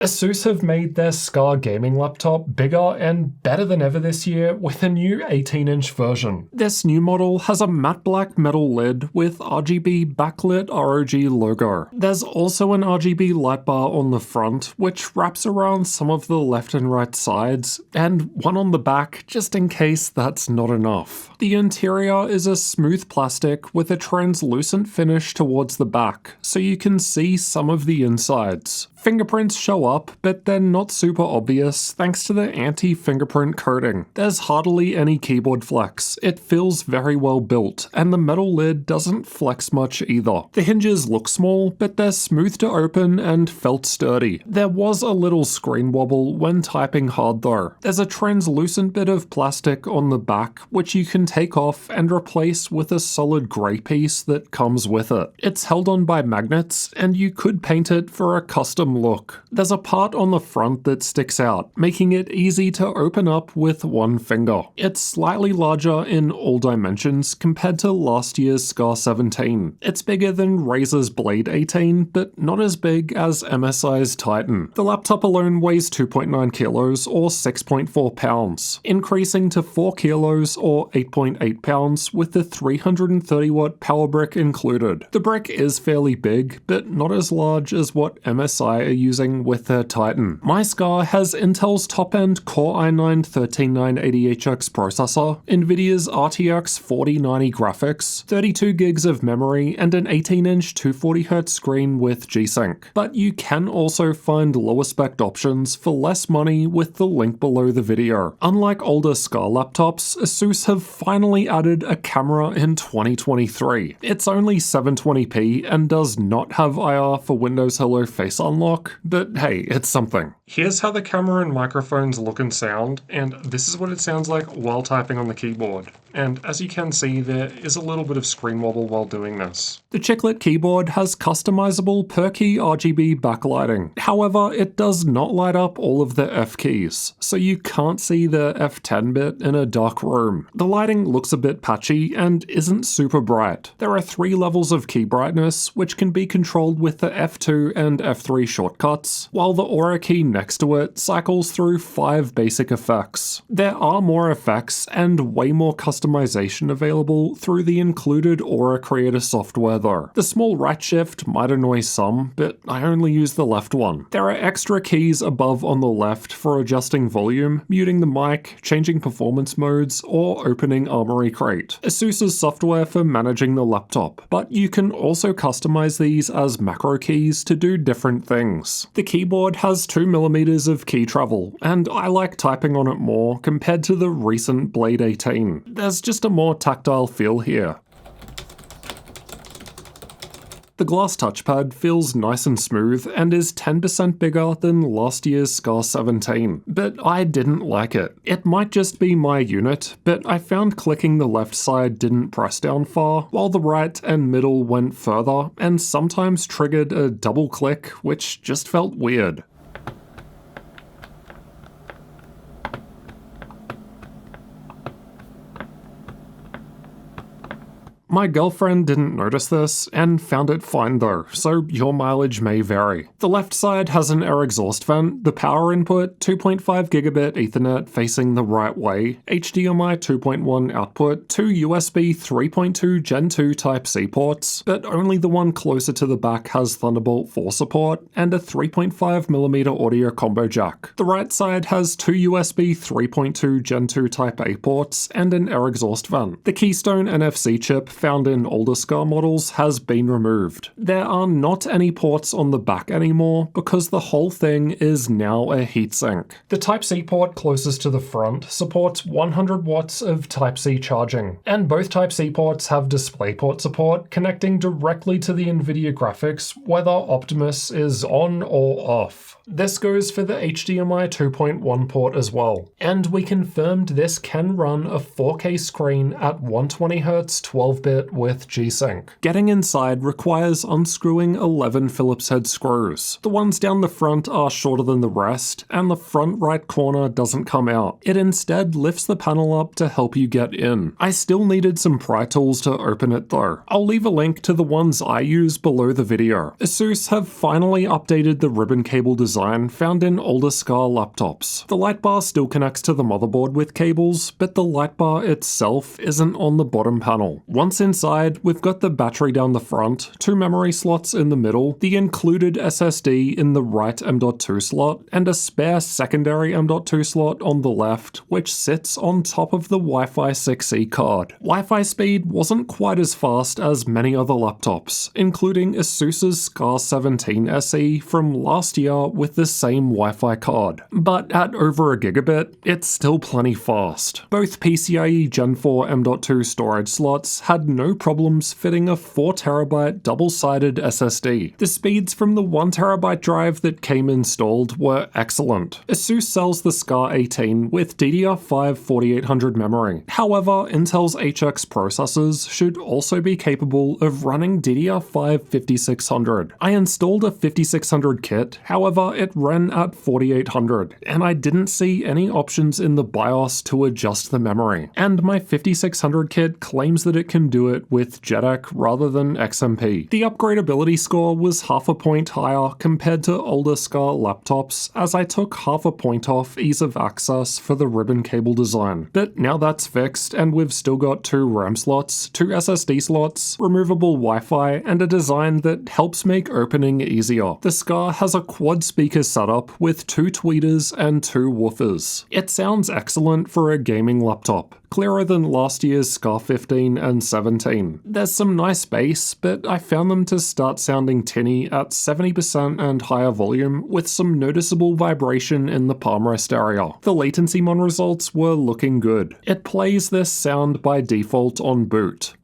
ASUS have made their SCAR gaming laptop bigger and better than ever this year with a new 18-inch version. This new model has a matte black metal lid with RGB backlit ROG logo. There's also an RGB light bar on the front, which wraps around some of the left and right sides, and one on the back just in case that's not enough. The interior is a smooth plastic with a translucent finish towards the back, so you can see some of the insides. Fingerprints show up, but they're not super obvious thanks to the anti-fingerprint coating. There's hardly any keyboard flex, it feels very well built, and the metal lid doesn't flex much either. The hinges look small, but they're smooth to open and felt sturdy. There was a little screen wobble when typing hard though. There's a translucent bit of plastic on the back, which you can take off and replace with a solid grey piece that comes with it. It's held on by magnets, and you could paint it for a custom look. There's a part on the front that sticks out, making it easy to open up with one finger. It's slightly larger in all dimensions compared to last year's SCAR 17. It's bigger than Razer's Blade 18, but not as big as MSI's Titan. The laptop alone weighs 2.9 kilos or 6.4 pounds, increasing to 4 kilos or 8.8 pounds with the 330 watt power brick included. The brick is fairly big, but not as large as what MSI are using with their Titan. My SCAR has Intel's top-end Core i9-13980HX processor, Nvidia's RTX 4090 graphics, 32 gigs of memory, and an 18-inch 240Hz screen with G-Sync. But you can also find lower spec options for less money with the link below the video. Unlike older SCAR laptops, ASUS have finally added a camera in 2023. It's only 720p and does not have IR for Windows Hello Face Unlock, but hey, it's something. Here's how the camera and microphones look and sound, and this is what it sounds like while typing on the keyboard. And as you can see, there is a little bit of screen wobble while doing this. The chiclet keyboard has customizable per key RGB backlighting. However, it does not light up all of the F keys, so you can't see the F10 bit in a dark room. The lighting looks a bit patchy and isn't super bright. There are 3 levels of key brightness, which can be controlled with the F2 and F3 shortcuts, while the Aura key next to it cycles through 5 basic effects. There are more effects and way more customization available through the included Aura Creator software though. The small right shift might annoy some, but I only use the left one. There are extra keys above on the left for adjusting volume, muting the mic, changing performance modes, or opening Armory Crate. ASUS's software for managing the laptop, but you can also customize these as macro keys to do different things. The keyboard has 2mm of key travel, and I like typing on it more compared to the recent Blade 18. There's just a more tactile feel here. The glass touchpad feels nice and smooth and is 10% bigger than last year's SCAR 17, but I didn't like it. It might just be my unit, but I found clicking the left side didn't press down far, while the right and middle went further and sometimes triggered a double click, which just felt weird. My girlfriend didn't notice this and found it fine though, so your mileage may vary. The left side has an air exhaust vent, the power input 2.5 gigabit Ethernet facing the right way, HDMI 2.1 output, 2 USB 3.2 Gen 2 Type-C ports, but only the one closer to the back has Thunderbolt 4 support, and a 3.5mm audio combo jack. The right side has 2 USB 3.2 Gen 2 Type-A ports and an air exhaust vent. The Keystone NFC chip found in older SCAR models has been removed. There are not any ports on the back anymore because the whole thing is now a heatsink. The Type-C port closest to the front supports 100 watts of Type-C charging, and both Type-C ports have DisplayPort support connecting directly to the Nvidia graphics whether Optimus is on or off. This goes for the HDMI 2.1 port as well, and we confirmed this can run a 4K screen at 120Hz 12-bit fit with G-Sync. Getting inside requires unscrewing 11 Phillips head screws. The ones down the front are shorter than the rest, and the front right corner doesn't come out. It instead lifts the panel up to help you get in. I still needed some pry tools to open it though. I'll leave a link to the ones I use below the video. ASUS have finally updated the ribbon cable design found in older SCAR laptops. The light bar still connects to the motherboard with cables, but the light bar itself isn't on the bottom panel. Once inside, we've got the battery down the front, 2 memory slots in the middle, the included SSD in the right M.2 slot, and a spare secondary M.2 slot on the left, which sits on top of the Wi-Fi 6E card. Wi-Fi speed wasn't quite as fast as many other laptops, including ASUS's SCAR 17 SE from last year with the same Wi-Fi card. But at over a gigabit, it's still plenty fast. Both PCIe Gen 4 M.2 storage slots had no problems fitting a 4TB double-sided SSD. The speeds from the 1TB drive that came installed were excellent. ASUS sells the SCAR 18 with DDR5 4800 memory. However, Intel's HX processors should also be capable of running DDR5 5600. I installed a 5600 kit, however it ran at 4800, and I didn't see any options in the BIOS to adjust the memory. And my 5600 kit claims that it can do it with JEDEC rather than XMP. The upgradability score was half a point higher compared to older SCAR laptops, as I took half a point off ease of access for the ribbon cable design. But now that's fixed, and we've still got 2 RAM slots, 2 SSD slots, removable Wi-Fi, and a design that helps make opening easier. The SCAR has a quad speaker setup with 2 tweeters and 2 woofers. It sounds excellent for a gaming laptop, clearer than last year's SCAR 15 and 17. There's some nice bass, but I found them to start sounding tinny at 70% and higher volume, with some noticeable vibration in the palm rest area. The Latencymon results were looking good. It plays this sound by default on boot.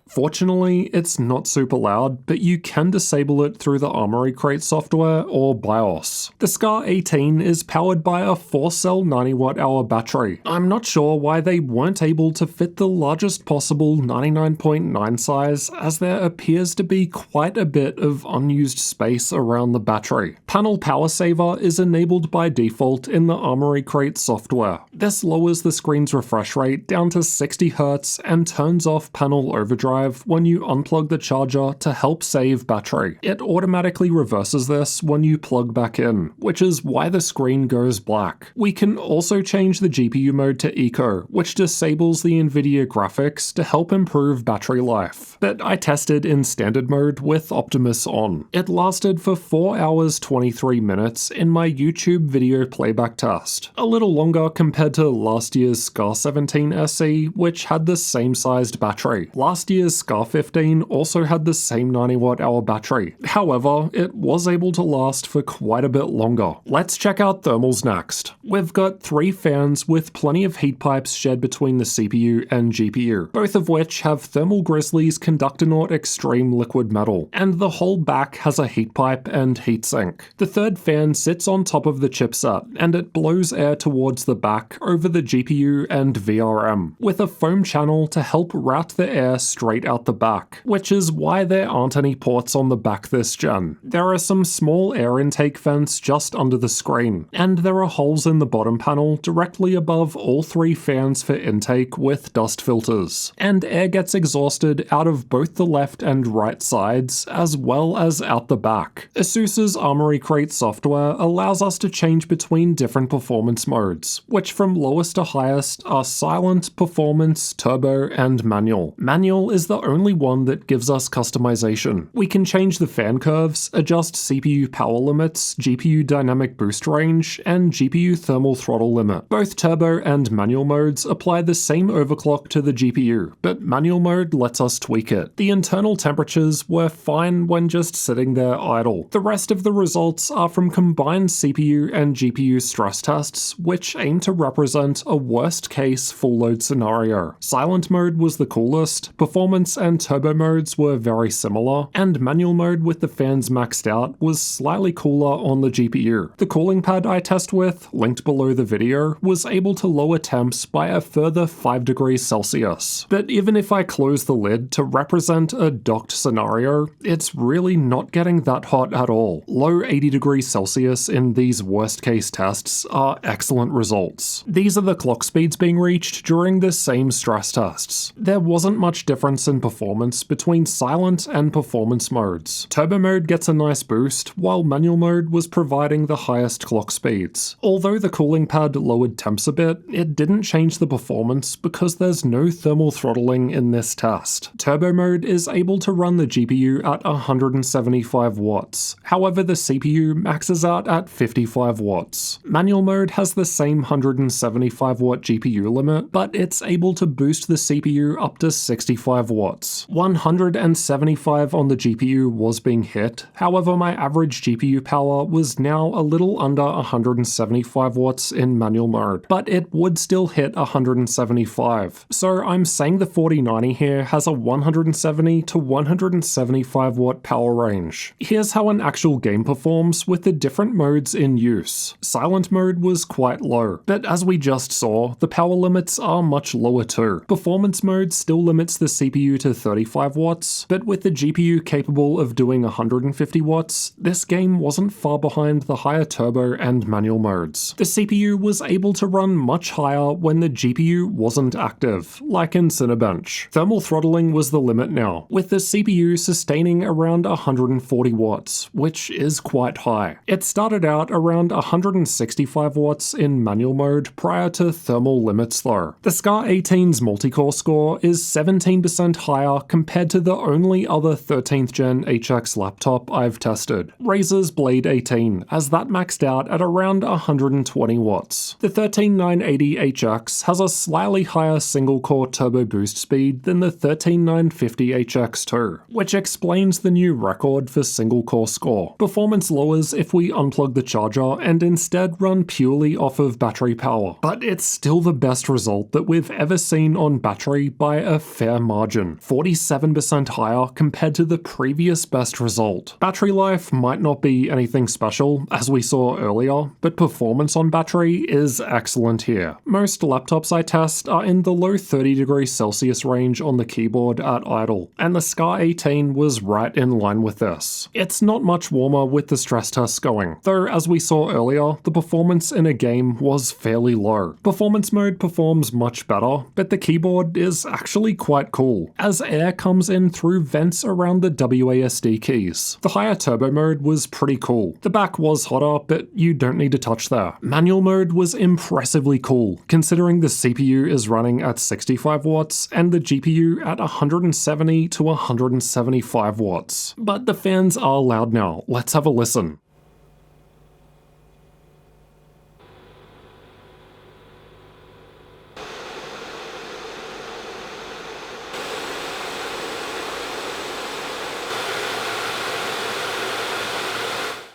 Fortunately, it's not super loud, but you can disable it through the Armoury Crate software or BIOS. The SCAR 18 is powered by a 4-cell 90Wh battery. I'm not sure why they weren't able to fit the largest possible 99.9 size, as there appears to be quite a bit of unused space around the battery. Panel Power Saver is enabled by default in the Armoury Crate software. This lowers the screen's refresh rate down to 60Hz and turns off panel overdrive when you unplug the charger to help save battery. It automatically reverses this when you plug back in, which is why the screen goes black. We can also change the GPU mode to Eco, which disables the NVIDIA graphics to help improve battery life. But I tested in standard mode with Optimus on. It lasted for 4 hours 23 minutes in my YouTube video playback test. A little longer compared to last year's SCAR 17 SE, which had the same sized battery. Last year's SCAR 15 also had the same 90Wh battery. However, it was able to last for quite a bit longer. Let's check out thermals next. We've got 3 fans with plenty of heat pipes shared between the CPU and GPU, both of which have Thermal Grizzly's Conductonaut Extreme Liquid Metal, and the whole back has a heat pipe and heatsink. The third fan sits on top of the chipset, and it blows air towards the back over the GPU and VRM, with a foam channel to help route the air straight out the back, which is why there aren't any ports on the back this gen. There are some small air intake vents just under the screen, and there are holes in the bottom panel directly above all 3 fans for intake with dust filters, and air gets exhausted out of both the left and right sides as well as out the back. ASUS's Armoury Crate software allows us to change between different performance modes, which from lowest to highest are silent, performance, turbo, and manual. Manual is the only one that gives us customization. We can change the fan curves, adjust CPU power limits, GPU dynamic boost range, and GPU thermal throttle limit. Both turbo and manual modes apply the same overclock to the GPU, but manual mode lets us tweak it. The internal temperatures were fine when just sitting there idle. The rest of the results are from combined CPU and GPU stress tests, which aim to replicate represent a worst-case full-load scenario. Silent mode was the coolest, performance and turbo modes were very similar, and manual mode with the fans maxed out was slightly cooler on the GPU. The cooling pad I test with, linked below the video, was able to lower temps by a further 5 degrees Celsius. But even if I close the lid to represent a docked scenario, it's really not getting that hot at all. Low 80 degrees Celsius in these worst case tests are excellent results. These are the clock speeds being reached during the same stress tests. There wasn't much difference in performance between silent and performance modes. Turbo mode gets a nice boost, while manual mode was providing the highest clock speeds. Although the cooling pad lowered temps a bit, it didn't change the performance because there's no thermal throttling in this test. Turbo mode is able to run the GPU at 175 watts. However, the CPU maxes out at 55 watts. Manual mode has the same 175 watt GPU limit, but it's able to boost the CPU up to 65 watts. 175 on the GPU was being hit, however my average GPU power was now a little under 175 watts in manual mode, but it would still hit 175. So I'm saying the 4090 here has a 170 to 175 watt power range. Here's how an actual game performs with the different modes in use. Silent mode was quite low, but as we just saw, the power limits are much lower too. Performance mode still limits the CPU to 35 watts, but with the GPU capable of doing 150 watts, this game wasn't far behind the higher turbo and manual modes. The CPU was able to run much higher when the GPU wasn't active, like in Cinebench. Thermal throttling was the limit now, with the CPU sustaining around 140 watts, which is quite high. It started out around 165 watts in manual mode prior to thermal limits though. The SCAR 18's multi-core score is 17% higher compared to the only other 13th gen HX laptop I've tested, Razer's Blade 18, as that maxed out at around 120 watts. The 13980HX has a slightly higher single-core turbo boost speed than the 13950HX2, which explains the new record for single-core score. Performance lowers if we unplug the charger and instead run purely off of battery power, but it's still the best result that we've ever seen on battery by a fair margin, 47% higher compared to the previous best result. Battery life might not be anything special, as we saw earlier, but performance on battery is excellent here. Most laptops I test are in the low 30 degrees Celsius range on the keyboard at idle, and the SCAR 18 was right in line with this. It's not much warmer with the stress tests going, though as we saw earlier, the performance in a game was fairly low. Performance mode performs much better, but the keyboard is actually quite cool, as air comes in through vents around the WASD keys. The higher turbo mode was pretty cool. The back was hotter, but you don't need to touch there. Manual mode was impressively cool, considering the CPU is running at 65 watts and the GPU at 170 to 175 watts. But the fans are loud now, let's have a listen.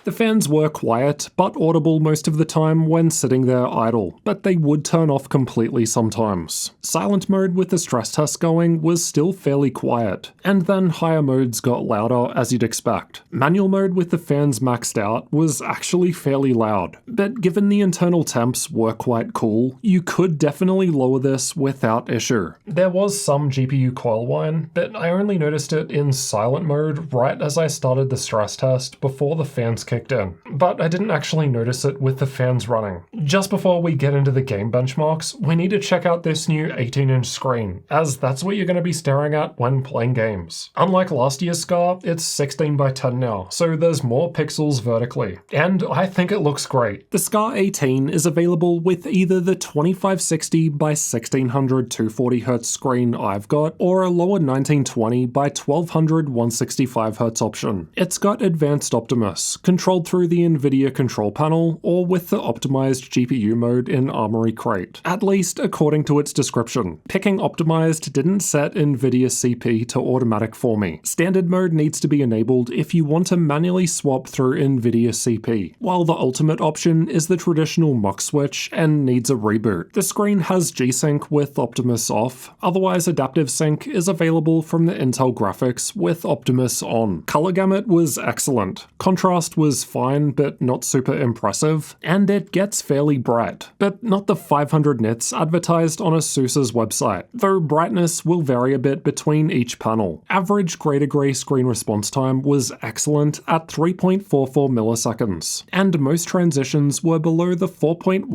The fans were quiet, but audible most of the time when sitting there idle, but they would turn off completely sometimes. Silent mode with the stress test going was still fairly quiet, and then higher modes got louder as you'd expect. Manual mode with the fans maxed out was actually fairly loud, but given the internal temps were quite cool, you could definitely lower this without issue. There was some GPU coil whine, but I only noticed it in silent mode right as I started the stress test before the fans kicked in, but I didn't actually notice it with the fans running. Just before we get into the game benchmarks, we need to check out this new 18-inch screen, as that's what you're going to be staring at when playing games. Unlike last year's SCAR, it's 16 by 10 now, so there's more pixels vertically, and I think it looks great. The SCAR 18 is available with either the 2560 by 1600 240Hz screen I've got, or a lower 1920 by 1200 165Hz option. It's got advanced Optimus, controlled through the NVIDIA control panel or with the optimized GPU mode in Armory Crate, at least according to its description. Picking optimized didn't set NVIDIA CP to automatic for me. Standard mode needs to be enabled if you want to manually swap through NVIDIA CP, while the ultimate option is the traditional mux switch and needs a reboot. The screen has G-Sync with Optimus off, otherwise adaptive sync is available from the Intel graphics with Optimus on. Color gamut was excellent. Contrast was fine but not super impressive, and it gets fairly bright, but not the 500 nits advertised on ASUS's website, though brightness will vary a bit between each panel. Average grey-to-grey screen response time was excellent at 3.44 milliseconds, and most transitions were below the 4.16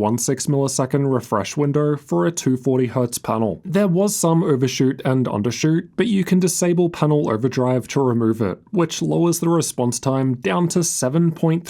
millisecond refresh window for a 240Hz panel. There was some overshoot and undershoot, but you can disable panel overdrive to remove it, which lowers the response time down to 7.36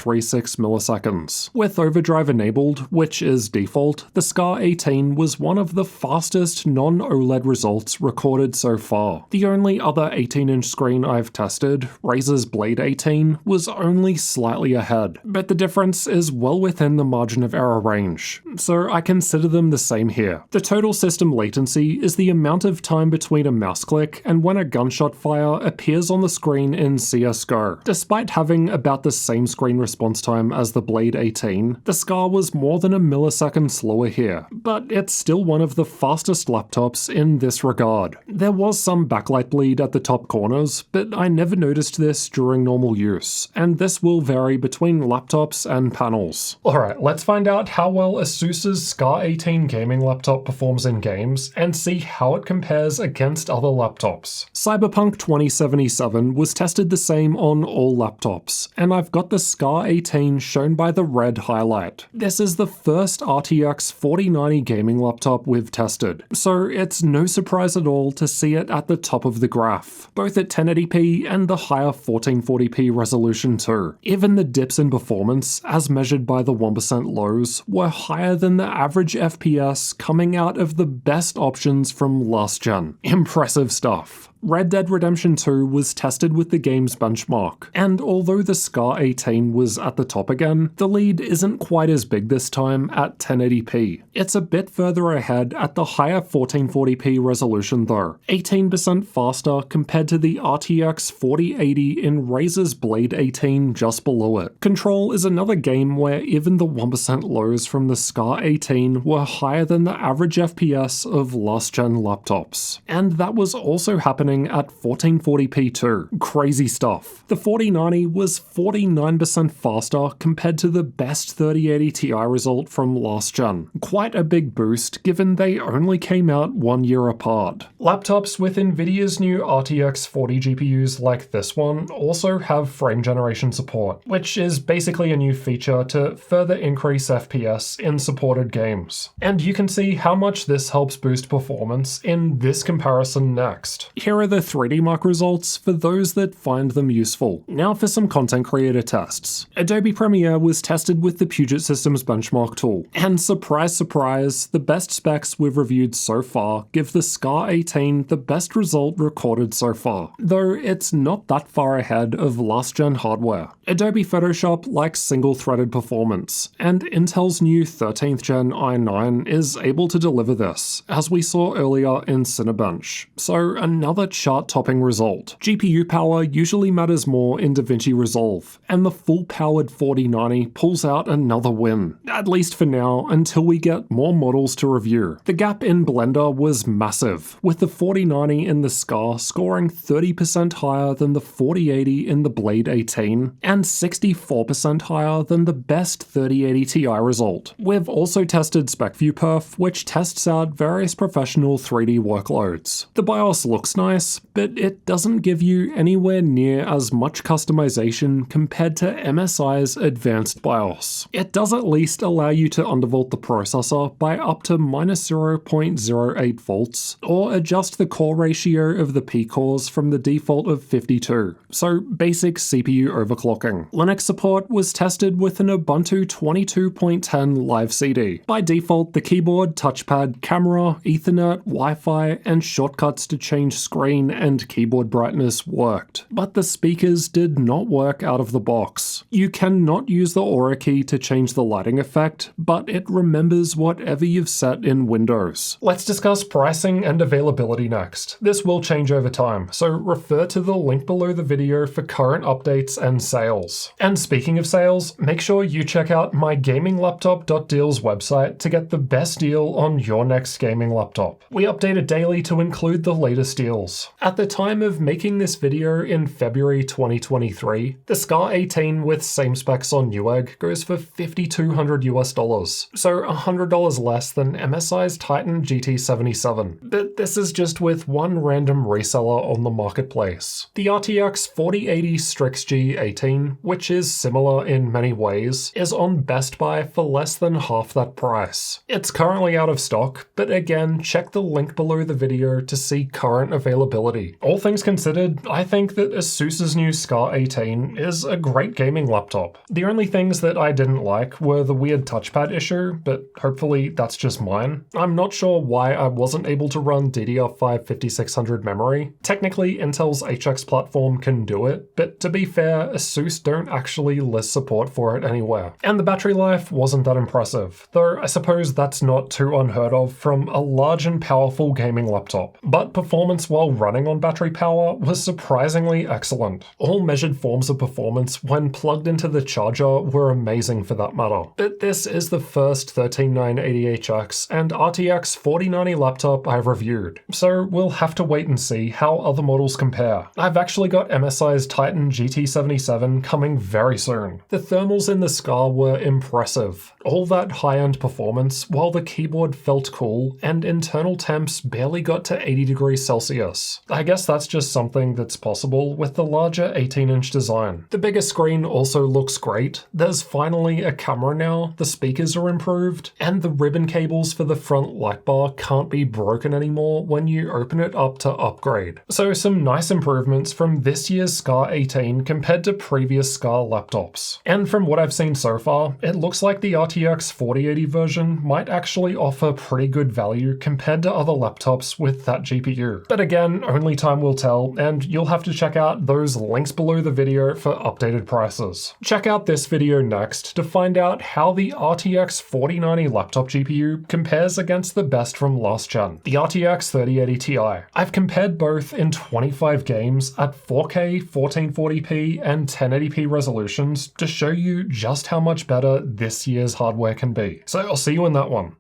milliseconds. With overdrive enabled, which is default, the SCAR 18 was one of the fastest non-OLED results recorded so far. The only other 18-inch screen I've tested, Razer's Blade 18, was only slightly ahead, but the difference is well within the margin of error range, so I consider them the same here. The total system latency is the amount of time between a mouse click and when a gunshot fire appears on the screen in CSGO. Despite having about the same screen response time as the Blade 18, the SCAR was more than a millisecond slower here, but it's still one of the fastest laptops in this regard. There was some backlight bleed at the top corners, but I never noticed this during normal use, and this will vary between laptops and panels. Alright, let's find out how well ASUS's SCAR 18 gaming laptop performs in games, and see how it compares against other laptops. Cyberpunk 2077 was tested the same on all laptops, and I've got the SCAR 18 shown by the red highlight. This is the first RTX 4090 gaming laptop we've tested, so it's no surprise at all to see it at the top of the graph, both at 1080p and the higher 1440p resolution too. Even the dips in performance, as measured by the 1% lows, were higher than the average FPS coming out of the best options from last gen. Impressive stuff. Red Dead Redemption 2 was tested with the game's benchmark, and although the SCAR 18 was at the top again, the lead isn't quite as big this time at 1080p. It's a bit further ahead at the higher 1440p resolution though, 18% faster compared to the RTX 4080 in Razer's Blade 18 just below it. Control is another game where even the 1% lows from the SCAR 18 were higher than the average FPS of last-gen laptops, and that was also happening at 1440p too. Crazy stuff. The 4090 was 49% faster compared to the best 3080 Ti result from last gen. Quite a big boost given they only came out 1 year apart. Laptops with NVIDIA's new RTX 40 GPUs like this one also have frame generation support, which is basically a new feature to further increase FPS in supported games. And you can see how much this helps boost performance in this comparison next. Here are the 3D Mark results for those that find them useful. Now for some content creator tests. Adobe Premiere was tested with the Puget Systems benchmark tool, and surprise surprise, the best specs we've reviewed so far give the SCAR 18 the best result recorded so far, though it's not that far ahead of last-gen hardware. Adobe Photoshop likes single-threaded performance, and Intel's new 13th gen i9 is able to deliver this, as we saw earlier in Cinebench. So another chart-topping result. GPU power usually matters more in DaVinci Resolve, and the full-powered 4090 pulls out another win, at least for now until we get more models to review. The gap in Blender was massive, with the 4090 in the SCAR scoring 30% higher than the 4080 in the Blade 18, and 64% higher than the best 3080 Ti result. We've also tested SpecViewPerf, which tests out various professional 3D workloads. The BIOS looks nice, but it doesn't give you anywhere near as much customization compared to MSI's advanced BIOS. It does at least allow you to undervolt the processor by up to -0.08 volts, or adjust the core ratio of the P-cores from the default of 52, so basic CPU overclocking. Linux support was tested with an Ubuntu 22.10 live CD. By default, the keyboard, touchpad, camera, Ethernet, Wi-Fi, and shortcuts to change screen screen and keyboard brightness worked, but the speakers did not work out of the box. You cannot use the Aura key to change the lighting effect, but it remembers whatever you've set in Windows. Let's discuss pricing and availability next. This will change over time, so refer to the link below the video for current updates and sales. And speaking of sales, make sure you check out my gaminglaptop.deals website to get the best deal on your next gaming laptop. We update it daily to include the latest deals. At the time of making this video in February 2023, the SCAR 18 with same specs on Newegg goes for $5,200 US, so $100 less than MSI's Titan GT77. But this is just with one random reseller on the marketplace. The RTX 4080 Strix G18, which is similar in many ways, is on Best Buy for less than half that price. It's currently out of stock, but again, check the link below the video to see current availability. All things considered, I think that ASUS's new SCAR 18 is a great gaming laptop. The only things that I didn't like were the weird touchpad issue, but hopefully that's just mine. I'm not sure why I wasn't able to run DDR5 5600 memory. Technically, Intel's HX platform can do it, but to be fair, ASUS don't actually list support for it anywhere. And the battery life wasn't that impressive, though I suppose that's not too unheard of from a large and powerful gaming laptop. But performance while running on battery power was surprisingly excellent. All measured forms of performance when plugged into the charger were amazing for that matter. But this is the first 13980HX and RTX 4090 laptop I've reviewed, so we'll have to wait and see how other models compare. I've actually got MSI's Titan GT77 coming very soon. The thermals in the SCAR were impressive. All that high-end performance while the keyboard felt cool and internal temps barely got to 80 degrees Celsius. I guess that's just something that's possible with the larger 18-inch design. The bigger screen also looks great. There's finally a camera now, the speakers are improved, and the ribbon cables for the front light bar can't be broken anymore when you open it up to upgrade. So some nice improvements from this year's SCAR 18 compared to previous SCAR laptops. And from what I've seen so far, it looks like the RTX 4080 version might actually offer pretty good value compared to other laptops with that GPU. But again, only time will tell, and you'll have to check out those links below the video for updated prices. Check out this video next to find out how the RTX 4090 laptop GPU compares against the best from last gen, the RTX 3080 Ti. I've compared both in 25 games at 4K, 1440p, and 1080p resolutions to show you just how much better this year's hardware can be. So I'll see you in that one.